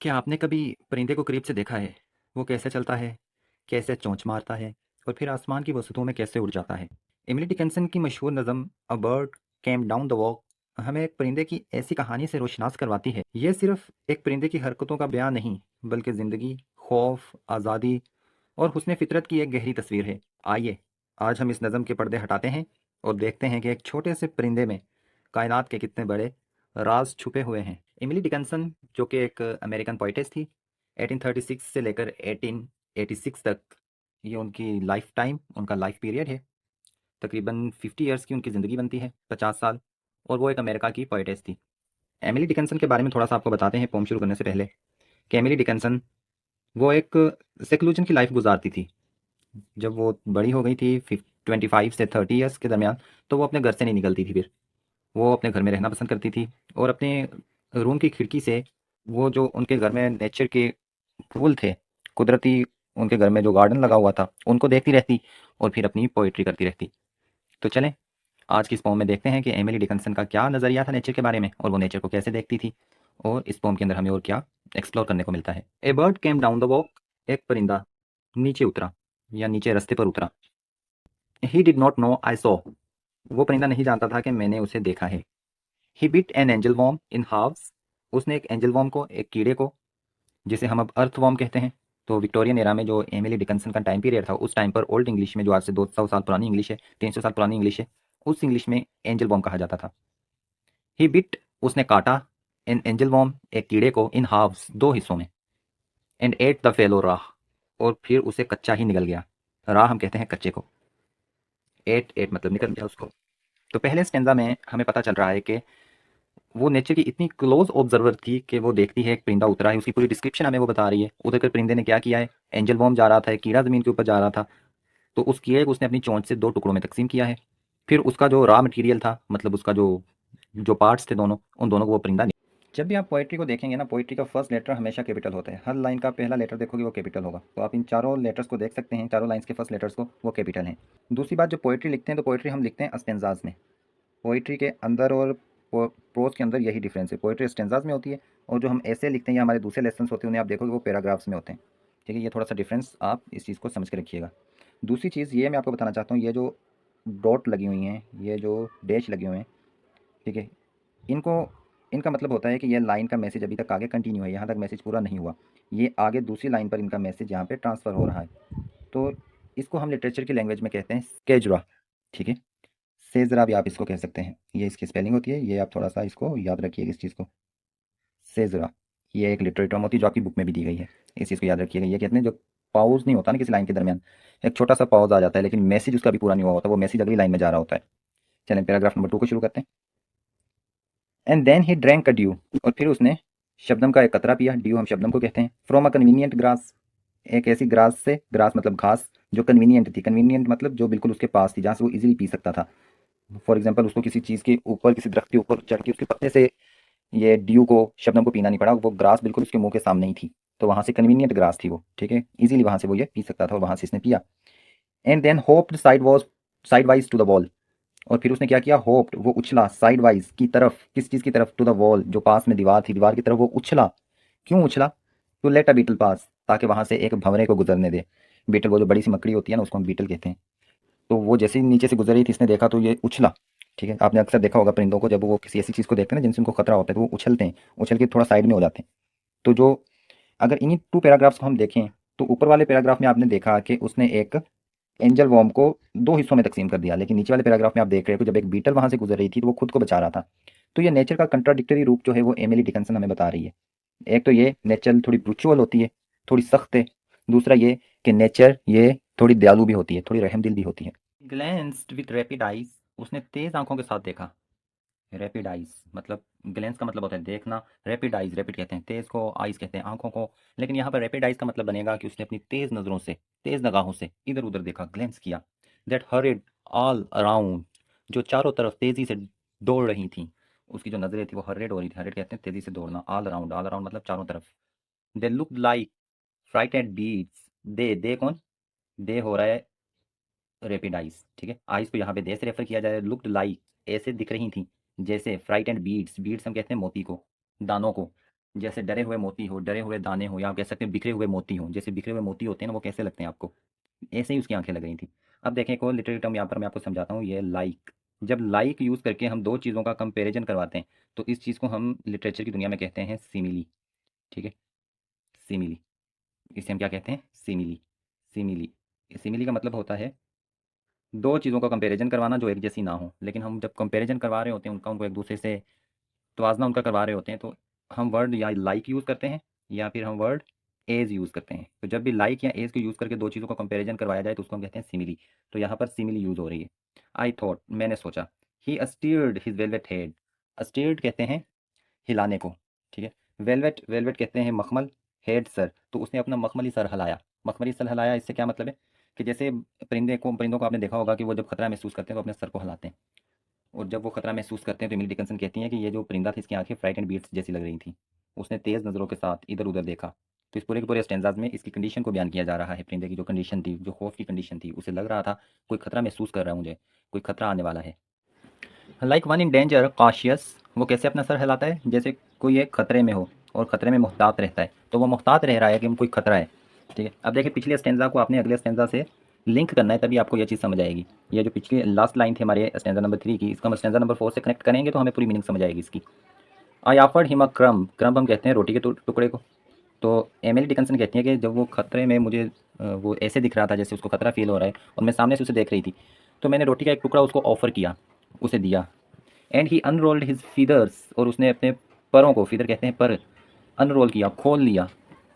क्या आपने कभी परिंदे को करीब से देखा है? वो कैसे चलता है, कैसे चोंच मारता है और फिर आसमान की वसतों में कैसे उड़ जाता है? एमिली डिकिंसन की मशहूर नज़म a bird came down the walk हमें एक परिंदे की ऐसी कहानी से रोशनास करवाती है। ये सिर्फ एक परिंदे की हरकतों का बयान नहीं, बल्कि ज़िंदगी, खौफ, आज़ादी और हुस्न फितरत की एक गहरी तस्वीर है। आइए, आज हम इस नज़म के पर्दे हटाते हैं और देखते हैं कि एक छोटे से परिंदे में कायनात के कितने बड़े राज छुपे हुए हैं। एमिली डिकिंसन, जो कि एक अमेरिकन पोइटेस थी, 1836 से लेकर 1886 तक, ये उनकी लाइफ टाइम, उनका लाइफ पीरियड है। तकरीबन 50 ईयर्स की उनकी ज़िंदगी बनती है, 50 साल। और वो एक अमेरिका की पोइटेस थी। एमिली डिकिंसन के बारे में थोड़ा सा आपको बताते हैं पोम शुरू करने से पहले कि एमिली डिकिंसन वो एक सेक्लूजन की लाइफ गुजारती थी। जब वो बड़ी हो गई थी 25 से 30 ईयर्स के दरमियान, तो वो अपने घर से नहीं निकलती थी। फिर वो अपने घर में रहना पसंद करती थी और अपने रूम की खिड़की से वो जो उनके घर में नेचर के फूल थे, कुदरती, उनके घर में जो गार्डन लगा हुआ था, उनको देखती रहती और फिर अपनी पोइट्री करती रहती। तो चलें, आज की इस पोम में देखते हैं कि एमिली डिकिंसन का क्या नज़रिया था नेचर के बारे में और वो नेचर को कैसे देखती थी, और इस पोम के अंदर हमें और क्या एक्सप्लोर करने को मिलता है। A bird came down the walk, एक परिंदा नीचे उतरा या नीचे रास्ते पर उतरा। He did not know I saw, वो परिंदा नहीं जानता था कि मैंने उसे देखा है। He bit an angleworm in halves, उसने एक एंजल वॉर्म को, एक कीड़े को, जिसे हम अब अर्थ वॉर्म कहते हैं। तो विक्टोरियन एरा में जो एमिली डिकिंसन का टाइम पीरियड था, उस टाइम पर ओल्ड इंग्लिश में, जो आज से 200 साल पुरानी इंग्लिश है, 300 साल पुरानी इंग्लिश है, उस इंग्लिश में एंजल वॉर्म कहा जाता था। ही बिट, उसने काटा, एन एंजल वॉर्म, एक कीड़े को, इन हाफ्स, दो हिस्सों में, एंड एट द फेलो राह, और फिर उसे कच्चा ही निगल गया। राह हम कहते हैं कच्चे को। एट एट मतलब निकल गया उसको। तो पहले स्टेंजा में हमें पता चल रहा है कि वो नेचर की इतनी क्लोज ऑब्जर्वर थी कि वो देखती है एक परिंदा उतरा है, उसकी पूरी डिस्क्रिप्शन हमें वो बता रही है। उधर के परिंदे ने क्या किया है, एंजल वॉर्म जा रहा था, एक कीड़ा ज़मीन के ऊपर जा रहा था, तो उस कीड़े को उसने अपनी चोंच से दो टुकड़ों में तकसीम किया है। फिर उसका जो रॉ मटेरियल था, मतलब उसका जो जो पार्ट्स थे दोनों, उन दोनों को वो परिंदा। जब भी आप पोइट्री को देखेंगे ना, पोइट्री का फर्स्ट लेटर हमेशा कैपिटल होता है। हर लाइन का पहला लेटर देखोगे वो कैपिटल होगा। तो आप इन चारों लेटर्स को देख सकते हैं, चारों लाइन्स के फर्स्ट लेटर्स को, वो कैपिटल हैं। दूसरी बात, जो पोइट्री लिखते हैं तो पोइट्री हम लिखते हैं स्टेंजाज में। पोइट्री के अंदर और प्रोज के अंदर यही डिफरेंस है। पोइट्री स्टेंजाज में होती है और जो हम ऐसे लिखते हैं या हमारे दूसरे लेसन होते हैं, उन्हें आप देखोगे वो पैराग्राफ्स में होते हैं। ठीक है, ये थोड़ा सा डिफरेंस आप इस चीज़ को समझ के रखिएगा। दूसरी चीज़ ये मैं आपको बताना चाहता हूँ, ये जो डॉट लगी हुई हैं, ये जो डैश लगे हुए हैं, ठीक है, इनको, इनका मतलब होता है कि ये लाइन का मैसेज अभी तक आगे कंटिन्यू है, यहाँ तक मैसेज पूरा नहीं हुआ, ये आगे दूसरी लाइन पर इनका मैसेज यहाँ पे ट्रांसफ़र हो रहा है। तो इसको हम लिटरेचर की लैंग्वेज में कहते हैं स्केजुरा। ठीक है, सेजरा भी आप इसको कह सकते हैं, ये इसकी स्पेलिंग होती है, ये आप थोड़ा सा इसको याद रखिएगा इस चीज़ को। सेजरा, ये एक लिटरेरी टर्म होती है जो आपकी बुक में भी दी गई है, इस चीज़ को याद रखिएगा। ये कहते हैं जो पॉज नहीं होता ना किसी लाइन के दरमियान, एक छोटा सा पॉज आ जाता है लेकिन मैसेज उसका भी पूरा नहीं हुआ होता, वो मैसेज अगली लाइन में जा रहा होता है। चलें पैराग्राफ नंबर 2 को शुरू करते हैं। And then he drank a dew, और फिर उसने शबनम का एक कतरा पिया। ड्यू हम शबनम को कहते हैं। फ्रॉम अ कन्वीनियंट ग्रास, एक ऐसी ग्रास से, ग्रास मतलब घास, जो कन्वीनियंट थी। कन्वीनियंट मतलब जो बिल्कुल उसके पास थी, जहाँ से वो इजीली पी सकता था। फॉर एग्जाम्पल, उसको किसी चीज़ के ऊपर, किसी दरख्त के ऊपर चढ़ के उसके पत्ते से ये ड्यू को, शबनम को पीना नहीं पड़ा, वो ग्रास बिल्कुल उसके मुंह के सामने ही थी, तो वहाँ से कन्वीनियंट ग्रास थी वो। ठीक है, इजीली वहाँ से वो ये पी सकता था और वहाँ से इसने पिया। And then hopped sidewise to the wall, और फिर उसने क्या किया, होप्ड, वो उछला, साइड वाइज की तरफ, किस चीज़ की तरफ, टू द वॉल, जो पास में दीवार थी, दीवार की तरफ वो उछला। क्यों उछला, टू लेट अ बीटल पास, ताकि वहाँ से एक भंवरे को गुजरने दे। बीटल, वो जो बड़ी सी मकड़ी होती है ना, उसको हम बीटल कहते हैं। तो वो जैसे ही नीचे से गुजर रही थी, इसने देखा तो ये उछला। ठीक है, आपने अक्सर देखा होगा परिंदों को, जब वो किसी ऐसी चीज़ को देखते हैं ना जिनसे उनको खतरा होता है, तो वो उछलते हैं, उछल के थोड़ा साइड में हो जाते हैं। तो जो, अगर इन्हीं 2 पैराग्राफ्स को हम देखें, तो ऊपर वाले पैराग्राफ में आपने देखा कि उसने एक एंजल वॉर्म को 2 हिस्सों में तकसीम कर दिया, लेकिन नीचे वाले पैराग्राफ में आप देख रहे हो कि जब एक बीटल वहाँ से गुजर रही थी तो वो खुद को बचा रहा था। तो ये नेचर का कंट्राडिक्टरी रूप जो है वो एमिली डिकिंसन हमें बता रही है। एक तो ये नेचर थोड़ी ब्रूचुअल होती है, थोड़ी सख्त है। दूसरा ये कि नेचर ये थोड़ी दयालु भी होती है, थोड़ी रहमदिल भी होती है। ग्लैंस्ड विद रैपिड आइज, उसने तेज आंखों के साथ देखा। रैपिड आइज मतलब, ग्लेंस का मतलब होता है देखना, रैपिड आइज, रैपिड कहते हैं तेज को, आइज कहते हैं आंखों को, लेकिन यहाँ पर रैपिड आइज का मतलब बनेगा कि उसने अपनी तेज नज़रों से, तेज निगाहों से इधर उधर देखा, ग्लेंस किया। दैट हरिड ऑल अराउंड, जो चारों तरफ तेजी से दौड़ रही थी, उसकी जो नज़रें थी वो हर्रेड हो रही थी। हर्रेड कहते हैं तेजी से दौड़ना। ऑल अराउंड, ऑल अराउंड मतलब चारों तरफ। They look like frightened beads, they कौन, दे हो रहा है रैपिड आइज। ठीक है, आइज को यहाँ पे दे से रेफर किया जाए। लुक्ड लाइक, ऐसे दिख रही थी जैसे फ्राइट एंड बीड्स, बीड्स हम कहते हैं मोती को, दानों को। जैसे डरे हुए मोती हो, डरे हुए दाने हो, या आप कह सकते हैं बिखरे हुए मोती हो। जैसे बिखरे हुए मोती होते हैं ना, वो कैसे लगते हैं आपको, ऐसे ही उसकी आंखें लग रही थी। अब देखें, एक और लिटरेरी टर्म यहाँ पर मैं आपको समझाता हूँ, ये लाइक। जब लाइक यूज़ करके हम दो चीज़ों का कंपेरिजन करवाते हैं, तो इस चीज़ को हम लिटरेचर की दुनिया में कहते हैं सिमिली। ठीक है, सिमिली। इसे हम क्या कहते हैं, सिमिली। सिमिली, सिमिली का मतलब होता है दो चीज़ों का कंपैरिजन करवाना जो एक जैसी ना हो, लेकिन हम जब कंपैरिजन करवा रहे होते हैं उनका, उनको एक दूसरे से तवाज़ना उनका करवा रहे होते हैं, तो हम वर्ड या लाइक यूज़ करते हैं, या फिर हम वर्ड एज यूज़ करते हैं। तो जब भी लाइक या एज को यूज़ करके दो चीज़ों का कंपैरिजन करवाया जाए तो उसको हम कहते हैं सिमिली। तो यहाँ पर सिमिली यूज़ हो रही है। आई थॉट, मैंने सोचा, ही अस्टीयर्ड हिज वेलवेट हेड। अस्टीयर्ड कहते हैं हिलाने को, ठीक है। वेलवेट, वेलवेट कहते हैं मखमल, हेड सर, तो उसने अपना मखमली सर हिलाया। मखमली सर हिलाया, इससे क्या मतलब है कि जैसे परिंदों को आपने देखा होगा कि वो जब खतरा महसूस करते हैं तो अपने सर को हिलाते हैं, और जब वो खतरा महसूस करते हैं तो एमिली डिकन्सन कहती हैं कि ये जो परिंदा था इसकी आंखें फ्राइट एंड बीट्स जैसी लग रही थी। उसने तेज़ नज़रों के साथ इधर उधर देखा। तो इस पूरे के पूरे स्टेंजाज में इसकी कंडीशन को बयान किया जा रहा है। परिंदे की जो कंडीशन थी, जो खौफ की कंडीशन थी, उसे लग रहा था कोई खतरा महसूस कर रहा है, मुझे कोई खतरा आने वाला है। Like one in danger cautious, वो कैसे अपना सर हिलाता है, जैसे कोई एक खतरे में हो और खतरे में मुहतात रहता है, तो वो मुहतात रह रहा है कि कोई खतरा है। ठीक है, अब देखिए पिछले स्टेंजा को आपने अगले स्टेंजा से लिंक करना है, तभी आपको ये चीज़ समझ आएगी। ये जो पिछली लास्ट लाइन थी हमारे स्टेंजा नंबर 3 की, इसका हम स्टेंजा नंबर 4 से कनेक्ट करेंगे तो हमें पूरी मीनिंग समझ आएगी इसकी। I offered him a crumb, crumb हम कहते हैं रोटी के टुकड़े को। तो एमिली डिकन्सन कहती है कि जब वो खतरे में, मुझे वो ऐसे दिख रहा था जैसे उसको खतरा फील हो रहा है, और मैं सामने से उसे देख रही थी, तो मैंने रोटी का एक टुकड़ा उसको ऑफ़र किया, उसे दिया। And he unrolled his feathers, और उसने अपने परों को, फीदर कहते हैं पर, अनरोल किया, खोल लिया।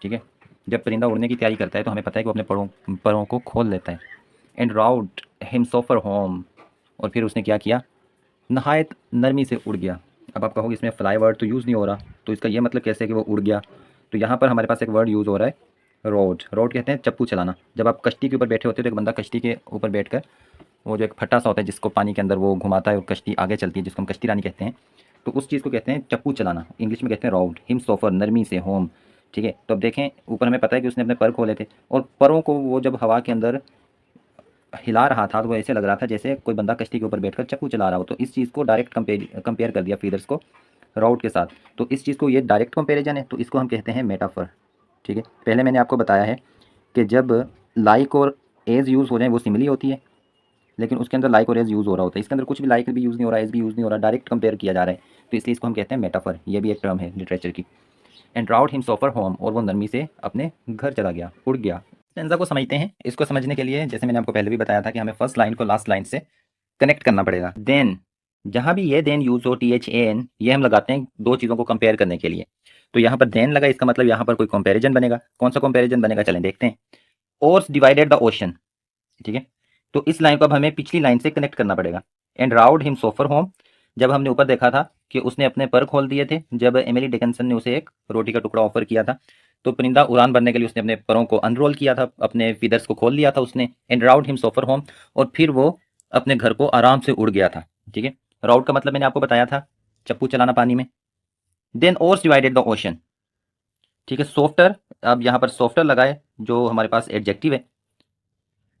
ठीक है, जब परिंदा उड़ने की तैयारी करता है तो हमें पता है कि वो अपने परों को खोल लेता है। And route himself for home, और फिर उसने क्या किया, नहायत नरमी से उड़ गया। अब आप कहोगे इसमें फ्लाई वर्ड तो यूज़ नहीं हो रहा, तो इसका ये मतलब कैसे है कि वो उड़ गया। तो यहाँ पर हमारे पास एक वर्ड यूज़ हो रहा है, रोड। रोड कहते हैं चप्पू चलाना। जब आप कश्ती के ऊपर बैठे होते हो तो एक बंदा कश्ती के ऊपर बैठकर, वो जो एक फट्टा सा होता है जिसको पानी के अंदर वो घुमाता है और कश्ती आगे चलती है, जिसको हम कश्ती रानी कहते हैं, तो उस चीज़ को कहते हैं चप्पू चलाना। इंग्लिश में कहते हैं राउड। हिम सोफर, नरमी से, होम। ठीक है, तो अब देखें ऊपर हमें पता है कि उसने अपने पर खोले थे, और परों को वो जब हवा के अंदर हिला रहा था तो वो ऐसे लग रहा था जैसे कोई बंदा कश्ती के ऊपर बैठकर चप्पू चला रहा हो। तो इस चीज़ को डायरेक्ट कंपेयर कर दिया फीदर्स को राउड के साथ। तो इस चीज़ को, ये डायरेक्ट कंपेरिजन है, तो इसको हम कहते हैं मेटाफर। ठीक है, पहले मैंने आपको बताया है कि जब लाइक और एज यूज़ हो जाए वो सिमिली होती है, लेकिन उसके अंदर लाइक और एज यूज़ हो रहा होता है। इसके अंदर कुछ भी लाइक भी यूज़ नहीं हो रहा, एज भी यूज़ नहीं हो रहा, डायरेक्ट कंपेयर किया जा रहा है, तो इसलिए इसको हम कहते हैं मेटाफर। ये भी एक टर्म है लिटरेचर की। And round him so far home, और वो नरमी से अपने घर चला गया, उड़ गया। स्टेंजा को समझते हैं। इसको समझने के लिए जैसे मैंने आपको पहले भी बताया था कि हमें फर्स्ट लाइन को लास्ट लाइन से कनेक्ट करना पड़ेगा। देन, जहाँ भी ये देन यूज़ हो, THAN, ये हम लगाते हैं दो चीज़ों को कंपेयर करने के लिए। तो यहाँ पर देन लगा, इसका मतलब यहाँ पर कोई कंपैरिजन बनेगा। कौन सा कंपैरिजन बनेगा, चलें देखते हैं। Ores divided the ocean. ठीक है, तो इस लाइन को अब हमें पिछली लाइन से कनेक्ट करना पड़ेगा। And round him so far home, जब हमने ऊपर देखा था कि उसने अपने पर खोल दिए थे, जब एमिली डिकन्सन ने उसे एक रोटी का टुकड़ा ऑफर किया था, तो परिंदा उड़ान भरने के लिए उसने अपने परों को अनरोल किया था, अपने फीदर्स को खोल लिया था उसने। And round him so far home, और फिर वो अपने घर को आराम से उड़ गया था। ठीक है, राउड का मतलब मैंने आपको बताया था, चप्पू चलाना पानी में। Then oars divided the ocean. ठीक है, सॉफ्टर, अब यहाँ पर सॉफ्टर लगाए जो हमारे पास एडजेक्टिव है।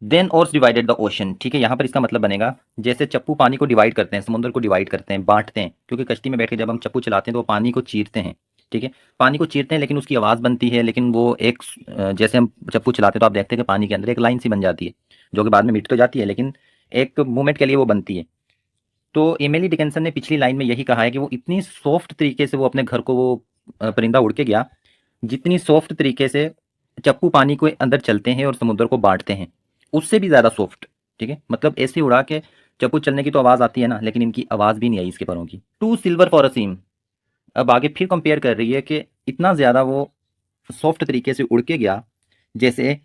Then oars divided the ocean. ठीक है, यहाँ पर इसका मतलब बनेगा जैसे चप्पू पानी को डिवाइड करते हैं, समुद्र को डिवाइड करते हैं, बांटते हैं, क्योंकि कश्ती में बैठ के जब हम चप्पू चलाते हैं तो वो पानी को चीरते हैं। ठीक है, पानी को चीरते हैं, लेकिन उसकी आवाज़ बनती है, लेकिन वो एक, जैसे हम चप्पू चलाते हैं तो आप देखते हैं कि पानी के अंदर एक लाइन सी बन जाती है, जो कि बाद में मिट तो जाती है, लेकिन एक मूवमेंट के लिए वो बनती है। तो एमिली डिकिंसन ने पिछली लाइन में यही कहा है कि वो इतनी सॉफ्ट तरीके से वो अपने घर को, वो परिंदा उड़ के गया, जितनी सॉफ्ट तरीके से चप्पू पानी के अंदर चलते हैं और समुद्र को बांटते हैं, उससे भी ज़्यादा सॉफ्ट। ठीक है, मतलब ऐसे उड़ा के चप्पू चलने की तो आवाज़ आती है ना, लेकिन इनकी आवाज़ भी नहीं आई इसके परों की। टू सिल्वर फॉर अ सीम, अब आगे फिर कंपेयर कर रही है कि इतना ज़्यादा वो सॉफ्ट तरीके से उड़ के गया, जैसे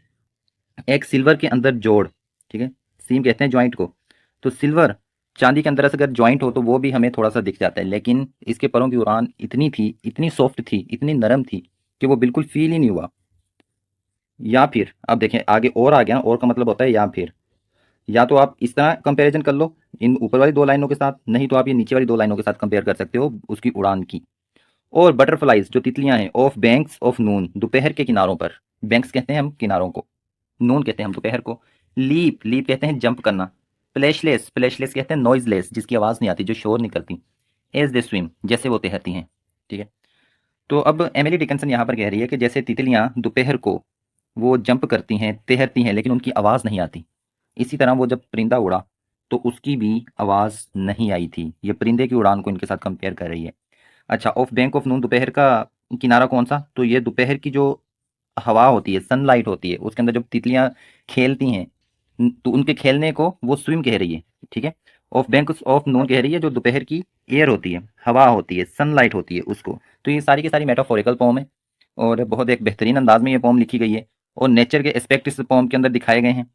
एक सिल्वर के अंदर जोड़। ठीक है, सीम कहते हैं जॉइंट को। तो सिल्वर, चांदी के अंदर से अगर जॉइंट हो तो वो भी हमें थोड़ा सा दिख जाता है, लेकिन इसके परों की उड़ान इतनी थी, इतनी सॉफ्ट थी, इतनी नरम थी कि वो बिल्कुल फील ही नहीं हुआ। या फिर अब देखें आगे और आ गया, और का मतलब होता है या फिर। या तो आप इस तरह कंपैरिजन कर लो इन ऊपर वाली दो लाइनों के साथ, नहीं तो आप ये नीचे वाली दो लाइनों के साथ कंपेयर कर सकते हो उसकी उड़ान की। और बटरफ्लाइज, जो तितलियां हैं, ऑफ बैंक्स ऑफ नून, दोपहर के किनारों पर। बैंक्स कहते हैं हम किनारों को, नून कहते हैं हम दोपहर को। लीप, लीप कहते हैं जंप करना। प्लेशलेस, प्लेशलेस कहते हैं नॉइजलेस, जिसकी आवाज़ नहीं आती, जो शोर नहीं करती। एज दे स्विम, जैसे वो तैरती हैं। ठीक है, तो अब एमिली डिकिंसन यहाँ पर कह रही है कि जैसे तितलियाँ दोपहर को वो जंप करती हैं, तैरती हैं, लेकिन उनकी आवाज़ नहीं आती। इसी तरह वो जब परिंदा उड़ा तो उसकी भी आवाज़ नहीं आई थी। ये परिंदे की उड़ान को इनके साथ कंपेयर कर रही है। अच्छा, ऑफ बैंक ऑफ नून, दोपहर का किनारा कौन सा? तो ये दोपहर की जो हवा होती है, सनलाइट होती है, उसके अंदर जब तितलियां खेलती हैं तो उनके खेलने को वो स्विम कह रही है। ठीक है, ऑफ बैंक ऑफ नून कह रही है जो दोपहर की एयर होती है, हवा होती है, सनलाइट होती है उसको। तो ये सारी की सारी मेटाफोरिकल पोम है और बहुत एक बेहतरीन अंदाज में ये पोम लिखी गई है और नेचर के एस्पेक्ट इस पोम के अंदर दिखाए गए हैं।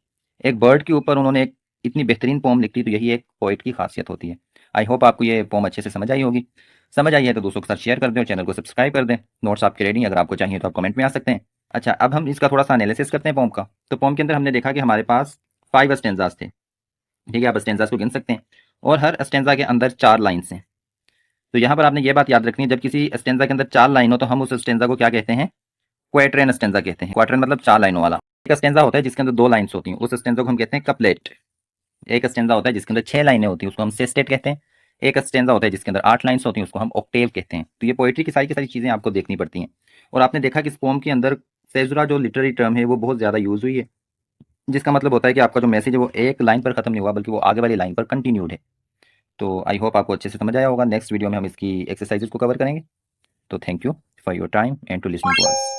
एक बर्ड के ऊपर उन्होंने एक इतनी बेहतरीन पोम लिखी, तो यही एक पोइट की खासियत होती है। आई होप आपको ये पोम अच्छे से समझ आई होगी। समझ आई है तो दोस्तों के साथ शेयर कर दें और चैनल को सब्सक्राइब कर दें। नोट्स आपके रेडी, अगर आपको चाहिए तो आप कमेंट में आ सकते हैं। अच्छा, अब हम इसका थोड़ा सा एनालिसिस करते हैं पोम का। तो पोम के अंदर हमने देखा कि हमारे पास 5 स्टेंजास थे। ठीक है, आप स्टेंजास को गिन सकते हैं और हर स्टेंजा के अंदर 4 लाइन्स हैं। तो यहाँ पर आपने ये बात याद रखनी है, जब किसी स्टेंजा के अंदर 4 लाइन हो तो हम उस स्टेंजा को क्या कहते हैं? क्वाट्रेन स्टेंजा कहते हैं। क्वाट्रेन मतलब 4 लाइनों वाला। एक स्टेंजा होता है जिसके अंदर 2 लाइन्स होती हैं, उस स्टेंजा को हम कहते हैं कपलेट। एक स्टेंजा होता है जिसके अंदर 6 लाइनें होती हैं, उसको हम सेस्टेट कहते हैं। एक स्टेंजा होता है जिसके अंदर 8 लाइन्स होती हैं, उसको हम ऑक्टेव कहते हैं। तो ये पोएट्री की सारी चीज़ें आपको देखनी पड़ती हैं। और आपने देखा कि इस पोम के अंदर सेजुरा जो लिटरेरी टर्म है वो बहुत ज़्यादा यूज़ हुई है, जिसका मतलब होता है कि आपका जो मैसेज है वो एक लाइन पर खत्म नहीं हुआ बल्कि वो आगे वाली लाइन पर कंटिन्यूड है। तो आई होप आपको अच्छे से समझ आया होगा। नेक्स्ट वीडियो में हम इसकी एक्सरसाइजेज को कवर करेंगे। तो thank you for your time and to listening to us.